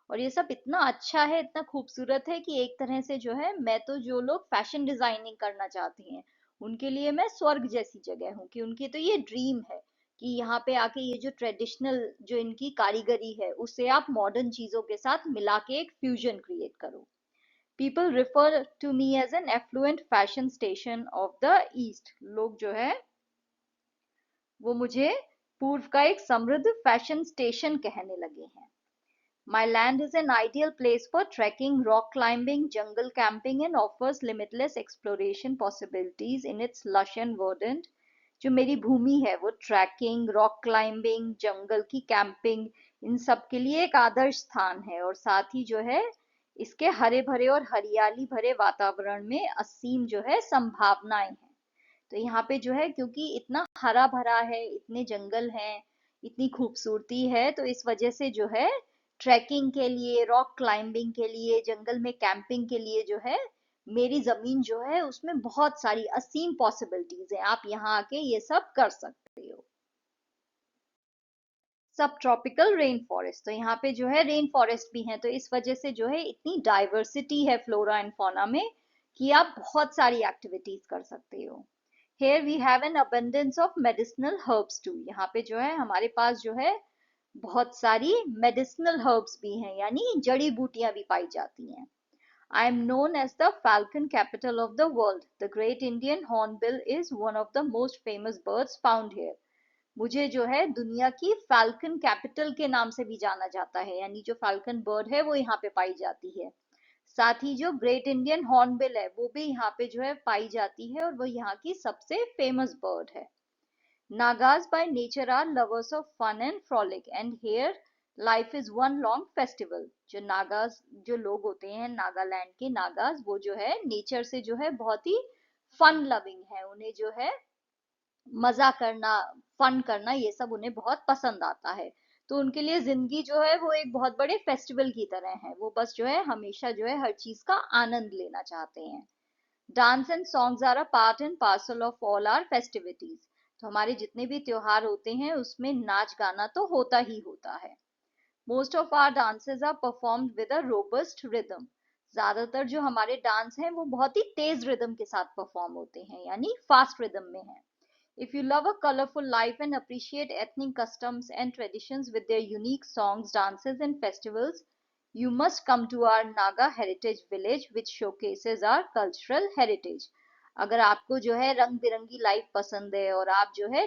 और ये सब इतना अच्छा है, इतना खूबसूरत है कि एक तरह से जो है मैं तो, जो लोग फैशन डिजाइनिंग करना चाहते हैं उनके लिए मैं स्वर्ग जैसी जगह हूँ, कि उनकी तो ये ड्रीम है कि यहाँ पे आके ये जो ट्रेडिशनल जो इनकी कारीगरी है उसे आप मॉडर्न चीजों के साथ मिला के एक फ्यूजन क्रिएट करो। People refer to me as an affluent fashion station of the East. लोग जो है वो मुझे पूर्व का एक समृद्ध फैशन स्टेशन कहने लगे हैं। My land is an ideal place for trekking, rock climbing, jungle camping, and offers limitless exploration possibilities in its lush and verdant. जो मेरी भूमि है वो ट्रैकिंग, रॉक क्लाइंबिंग, जंगल की कैंपिंग, इन सब के लिए एक आदर्श स्थान है, और साथ ही जो है इसके हरे भरे और हरियाली भरे वातावरण में असीम जो है संभावनाएं हैं। तो यहाँ पे जो है क्योंकि इतना हरा भरा है, इतने जंगल हैं, इतनी खूबसूरती है, तो इस वजह से जो है ट्रैकिंग के लिए, रॉक क्लाइंबिंग के लिए, जंगल में कैंपिंग के लिए जो है मेरी जमीन जो है उसमें बहुत सारी असीम पॉसिबिलिटीज हैं, आप यहाँ आके ये सब कर सकते हो। सब ट्रॉपिकल रेन फॉरेस्ट, तो यहाँ पे जो है रेन फॉरेस्ट भी है, तो इस वजह से जो है इतनी डाइवर्सिटी है फ्लोरा एंड फौना में कि आप बहुत सारी एक्टिविटीज कर सकते हो। Here we have an abundance of medicinal herbs too. यहाँ पे जो है हमारे पास जो है बहुत सारी medicinal herbs भी हैं, यानी जड़ी बूटियां भी पाई जाती हैं। I am known as the falcon capital of the world. The great Indian hornbill is one of the most famous birds found here. मुझे जो है दुनिया की फाल्कन कैपिटल के नाम से भी जाना जाता है, यानी जो फाल्कन बर्ड है वो यहाँ पे पाई जाती है। साथ ही जो ग्रेट इंडियन हॉर्नबिल है वो भी यहाँ पे जो है पाई जाती है, और वो यहाँ की सबसे फेमस बर्ड है। Nagas by nature are lovers of fun and frolic, and here life is one long festival. जो नागाज जो लोग होते हैं नागालैंड के नागाज, वो जो है नेचर से जो है बहुत ही फन लविंग है, उन्हें जो है मजा करना, फन करना, ये सब उन्हें बहुत पसंद आता है। तो उनके लिए जिंदगी जो है वो एक बहुत बड़े फेस्टिवल की तरह है, वो बस जो है हमेशा जो है हर चीज का आनंद लेना चाहते हैं। Dance and songs are a part and parcel of all our festivities. तो हमारे जितने भी त्योहार होते हैं उसमें नाच गाना तो होता ही होता है। Most of our dances are performed with a robust rhythm. ज्यादातर जो हमारे डांस हैं वो बहुत ही तेज रिदम के साथ परफॉर्म होते हैं, यानी फास्ट रिदम में है। If you love a colorful life and appreciate ethnic customs and traditions with their unique songs, dances, and festivals, you must come to our Naga Heritage Village, which showcases our cultural heritage. अगर आपको जो है रंग बिरंगी life पसंद है और आप जो है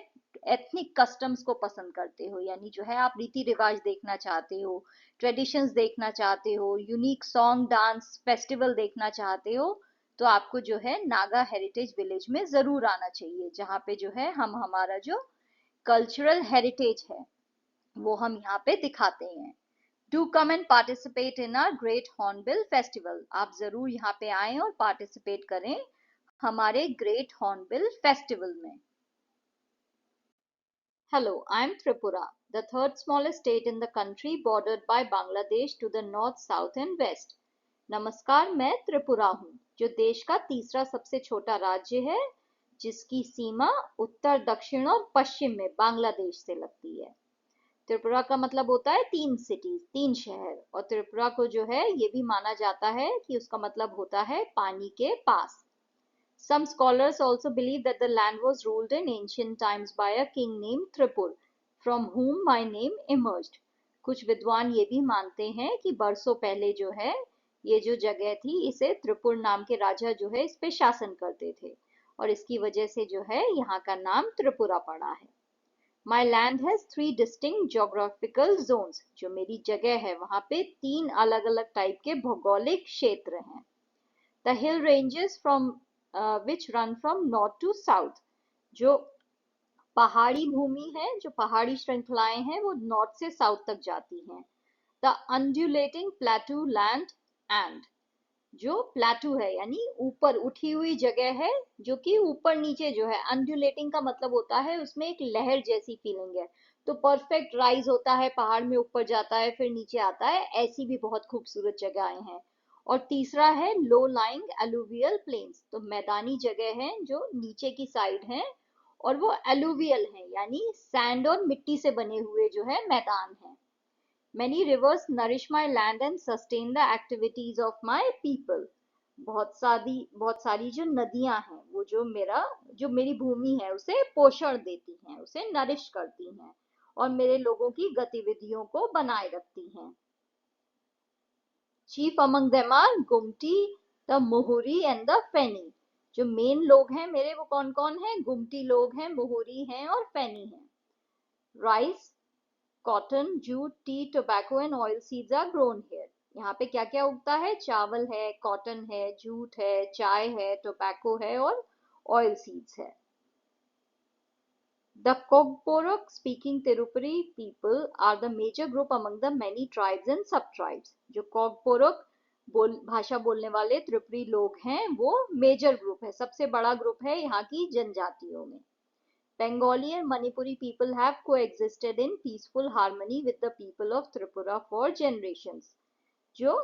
एथनिक कस्टम्स को पसंद करते हो, यानी जो है आप रीति रिवाज देखना चाहते हो, ट्रेडिशंस देखना चाहते हो, यूनिक सॉन्ग डांस फेस्टिवल देखना चाहते हो, तो आपको जो है नागा हेरिटेज विलेज में जरूर आना चाहिए, जहाँ पे जो है हम हमारा जो कल्चरल हेरिटेज है वो हम यहाँ पे दिखाते हैं। Do come and participate in our great hornbill festival. आप जरूर यहाँ पे आए और पार्टिसिपेट करें हमारे ग्रेट हॉर्नबिल फेस्टिवल में। Hello, I am Tripura, the third smallest state in the country bordered by Bangladesh to the north, south and west. नमस्कार, मैं त्रिपुरा हूँ, जो देश का तीसरा सबसे छोटा राज्य है, जिसकी सीमा उत्तर, दक्षिण और पश्चिम में बांग्लादेश से लगती है। त्रिपुरा का मतलब होता है तीन सिटीज, तीन शहर, और त्रिपुरा को जो है ये भी माना जाता है कि उसका मतलब होता है पानी के पास। Some scholars also believe that the land was ruled in ancient times by a king named Tripur, from whom my name emerged. कुछ विद्वान ये भी मानते हैं कि बरसों पहले जो है ये जो जगह थी, इसे त्रिपुर नाम के राजा जो है इस पे शासन करते थे, और इसकी वजह से जो है यहाँ का नाम त्रिपुरा पड़ा है। My land has three distinct geographical zones. जो मेरी जगह है वहां पे तीन अलग अलग टाइप के भौगोलिक क्षेत्र हैं। The hill ranges from which run from north to south. जो पहाड़ी भूमि है, जो पहाड़ी श्रृंखलाएं हैं वो नॉर्थ से साउथ तक जाती हैं। The undulating plateau land and जो प्लेटू है यानी ऊपर उठी हुई जगह है, जो कि ऊपर नीचे जो है, अनड्यूलेटिंग का मतलब होता है उसमें एक लहर जैसी फीलिंग है, तो परफेक्ट राइज होता है पहाड़ में, ऊपर जाता है फिर नीचे आता है, ऐसी भी बहुत खूबसूरत जगहें हैं। और तीसरा है लो लाइंग एलुवियल प्लेन्स, तो मैदानी जगह है जो नीचे की साइड है, और वो एलुवियल है यानी सैंड और मिट्टी से बने हुए जो है मैदान है। Many rivers nourish my land and sustain the activities of my people. बहुत सारी जो नदियां हैं वो जो मेरी भूमि है उसे पोषण देती हैं, उसे नरिश करती हैं और मेरे लोगों की गतिविधियों को बनाए रखती हैं। Chief among them are Gumti, the Mohuri and the Feni. जो मेन लोग हैं मेरे वो कौन कौन है? गुमटी लोग हैं, मोहरी हैं और फैनी हैं। Rice, cotton, jute, tea, tobacco and oil seeds are grown here. यहाँ पे क्या क्या उगता है? चावल है, कॉटन है, जूट है, चाय है, टोबैको है और ऑयल सीड्स है। The Kogborok speaking Tirupuri people are the major group among the many tribes and sub-tribes. जो Kogborok भाषा बोलने वाले त्रिपुरी लोग हैं वो मेजर ग्रुप है, सबसे बड़ा ग्रुप है यहाँ की जनजातियों में। Bengali and Manipuri people have coexisted in peaceful harmony with the people of Tripura for generations. जो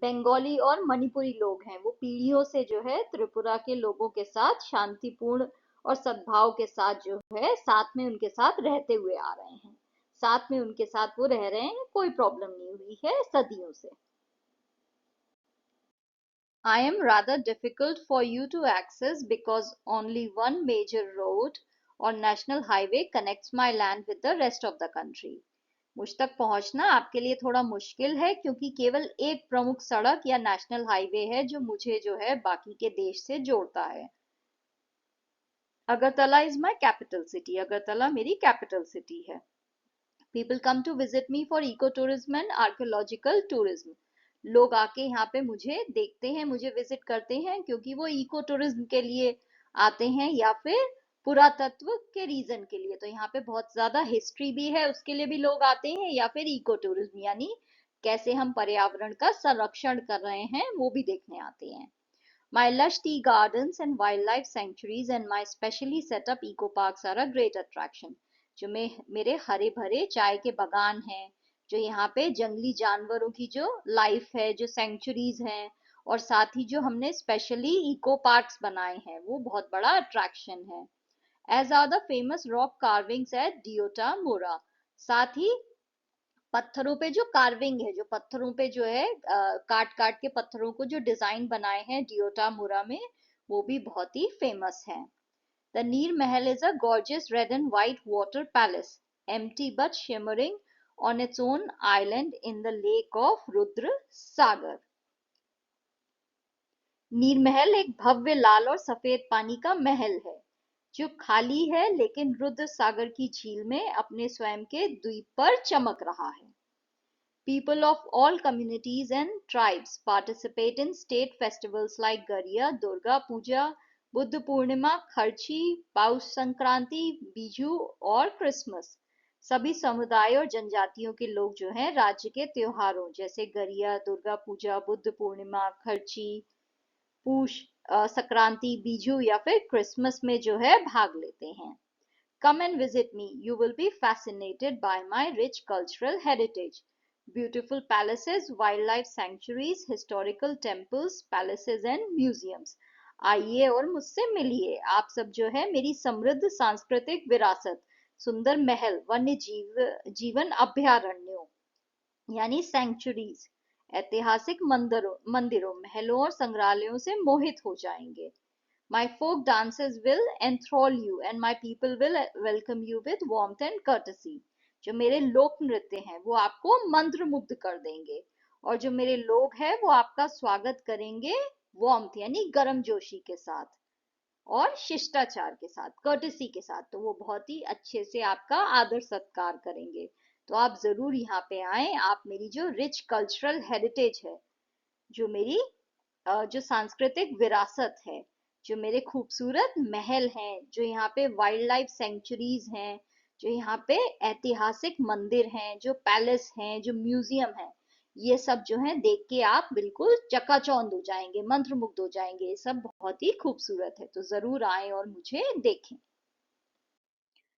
बंगाली और मणिपुरी लोग हैं वो पीढ़ियों से जो है त्रिपुरा के लोगों के साथ शांतिपूर्ण और सद्भाव के साथ जो है साथ में उनके साथ रहते हुए आ रहे हैं, साथ में उनके साथ वो रह रहे हैं, कोई प्रॉब्लम नहीं हुई है सदियों से। I am rather difficult for you to access because only one major road or national highway connects my land with the rest of the country. मुझ तक पहुंचना आपके लिए थोड़ा मुश्किल है क्योंकि केवल एक प्रमुख सड़क या नेशनल हाईवे है जो मुझे जो है बाकी के देश से जोड़ता है। Agartala is my capital city. Agartala मेरी कैपिटल सिटी है। People come to visit me for ecotourism and archaeological tourism. लोग आके यहाँ पे मुझे देखते हैं, मुझे विजिट करते हैं क्योंकि वो इको टूरिज्म के लिए आते हैं या फिर पुरातत्व के रीजन के लिए। तो यहाँ पे बहुत ज्यादा हिस्ट्री भी है, उसके लिए भी लोग आते हैं, या फिर इको टूरिज्म यानी कैसे हम पर्यावरण का संरक्षण कर रहे हैं वो भी देखने आते हैं। My lush tea gardens and wildlife sanctuaries and my specially set up eco parks are a great attraction. जो मेरे हरे भरे चाय के बागान हैं, जो यहाँ पे जंगली जानवरों की जो लाइफ है, जो सेंचुरीज हैं, और साथ ही जो हमने स्पेशली इको पार्क्स बनाए हैं वो बहुत बड़ा अट्रैक्शन है। as are the famous rock carvings at Diota Mura. साथ ही पत्थरों पे जो कार्विंग है, जो पत्थरों पे जो है काट काट के पत्थरों को जो डिजाइन बनाए हैं डियोटा मुरा में, वो भी बहुत ही फेमस है. द नीर महल is a gorgeous red and white water palace, empty but shimmering on its own island in the lake of Rudra Sagar. नीर महल एक भव्य लाल और सफेद पानी का महल है जो खाली है लेकिन रुद्र सागर की झील में अपने स्वयं के द्वीप पर चमक रहा है. People of all communities and tribes participate in state festivals like Gariya, Durga Puja, Buddha Purnima, खर्ची, पौष संक्रांति, बीजू और क्रिसमस. सभी समुदाय और जनजातियों के लोग जो हैं राज्य के त्योहारों जैसे गरिया, दुर्गा पूजा, बुद्ध पूर्णिमा, खर्ची, पूष संक्रांति, बीजू या फिर क्रिसमस में जो है भाग लेते हैं. Come and visit me. You will be fascinated by my rich cultural heritage. Beautiful palaces, wildlife sanctuaries, historical temples, palaces and museums. आइए और मुझसे मिलिए. आप सब जो है मेरी समृद्ध सांस्कृतिक विरासत, सुंदर महल, वन्य जीवन अभयारण्यों यानी सैंक्चुरीज, ऐतिहासिक मंदिरों, महलों और संग्रहालयों से मोहित हो जाएंगे. My folk dances will enthrall you and my people will welcome you with warmth and courtesy. जो मेरे लोक नृत्य हैं वो आपको मंत्रमुग्ध कर देंगे और जो मेरे लोग हैं वो आपका स्वागत करेंगे warmth यानी गर्मजोशी के साथ और शिष्टाचार के साथ, courtesy के साथ. तो वो बहुत ही अच्छे से आपका आदर सत्कार करेंगे. तो आप जरूर यहाँ पे आए. आप मेरी जो रिच कल्चरल हेरिटेज है, जो मेरी जो सांस्कृतिक विरासत है, जो मेरे खूबसूरत महल हैं, जो यहाँ पे वाइल्ड लाइफ सेंचुरीज हैं, जो यहाँ पे ऐतिहासिक मंदिर हैं, जो पैलेस हैं, जो म्यूजियम है, ये सब जो है देख के आप बिल्कुल चकाचौंध हो जाएंगे, मंत्रमुग्ध हो जाएंगे. ये सब बहुत ही खूबसूरत है. तो जरूर आए और मुझे देखें.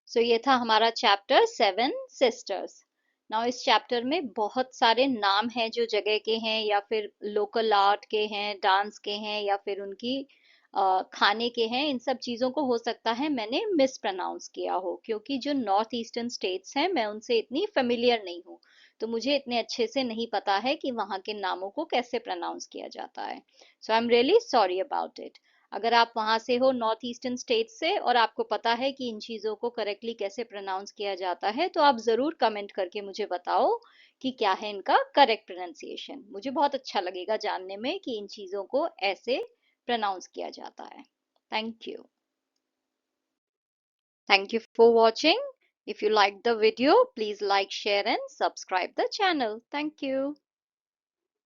सो ये था हमारा चैप्टर 7 सिस्टर्स. नाउ इस चैप्टर में बहुत सारे नाम हैं जो जगह के हैं या फिर लोकल आर्ट के हैं, डांस के हैं या फिर उनकी खाने के हैं. इन सब चीज़ों को हो सकता है मैंने मिस प्रोनाउंस किया हो क्योंकि जो नॉर्थ ईस्टर्न स्टेट्स हैं मैं उनसे इतनी फेमिलियर नहीं हूँ. तो मुझे इतने अच्छे से नहीं पता है कि वहाँ के नामों को कैसे प्रोनाउंस किया जाता है. So I am really sorry about it. अगर आप वहां से हो नॉर्थ ईस्टर्न स्टेट से और आपको पता है कि इन चीजों को करेक्टली कैसे प्रोनाउंस किया जाता है तो आप जरूर कमेंट करके मुझे बताओ कि क्या है इनका करेक्ट प्रोनाउंसिएशन. मुझे बहुत अच्छा लगेगा जानने में कि इन चीजों को ऐसे प्रोनाउंस किया जाता है. Thank you. Thank you for watching. If you liked the video, please like, share and subscribe the channel. Thank you.